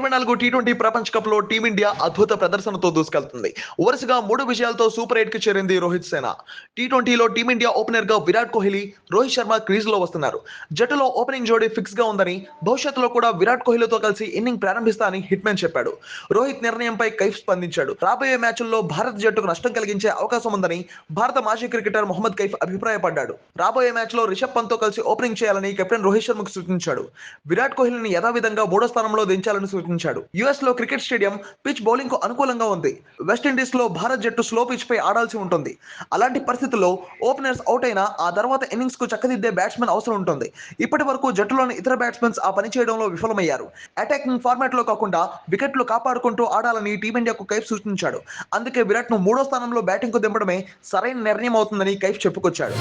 2024 T20 ప్రపంచ cup లో team India అద్భుత ప్రదర్శనతో దూసుకెళ్తుంది. వరుసగా 3 విజయాలతో సూపర్ 8 కి చేరింది రోహిత్ సేన. టీ20లో టీమిండియా ఓపెనర్ గా విరాట్ కోహ్లీ, రోహిత్ శర్మ క్రీజ్ లో వస్తున్నారు. జట్టులో ఓపెనింగ్ జోడీ ఫిక్స్ గా ఉందని, భవిష్యత్తులో కూడా విరాట్ కోహ్లీతో కలిసి ఇన్నింగ్ ప్రారంభిస్తా అని హిట్ మ్యాన్ చెప్పాడు. రోహిత్ నిర్ణయంపై కైఫ్ స్పందించాడు. రాబోయే మ్యాచ్ల్లో భారత జట్టుకు నష్టం కలిగించే అవకాశం ఉందని భారత మాజీ క్రికెటర్ మొహమ్మద్ కైఫ్ అభిప్రాయపడ్డాడు. రాబోయే మ్యాచ్ లో రిషబ్ పంత్ తో కలిసి ఓపెనింగ్ చేయాలని కెప్టెన్ రోహిత్ శర్మకు సూచించాడు. విరాట్ కోహ్లీని యథావిధంగా 3వ స్థానంలో దించాలని సూచించాడు. యుఎస్ లో క్రికెట్ స్టేడియం పిచ్ బౌలింగ్ కు అనుకూలంగా ఉంది. వెస్టిండీస్ లో భారత్ జట్టు స్లో పిచ్ పై ఆడాల్సి ఉంటుంది. అలాంటి పరిస్థితుల్లో ఓపెనర్స్ అవుట్ అయినా ఆ తర్వాత ఇన్నింగ్స్ కు చక్కదిద్దే బ్యాట్స్మెన్ అవసరం ఉంటుంది. ఇప్పటి వరకు జట్టులోని ఇతర బ్యాట్స్మెన్స్ ఆ పని చేయడంలో విఫలమయ్యారు. అటాకింగ్ ఫార్మాట్ లో కాకుండా వికెట్లు కాపాడుకుంటూ ఆడాలని టీమిండియాకు కైఫ్ సూచించాడు. అందుకే విరాట్ ను 3వ స్థానంలో బ్యాటింగ్ కు దింపడమే సరైన నిర్ణయం అవుతుందని కైఫ్ చెప్పుకొచ్చాడు.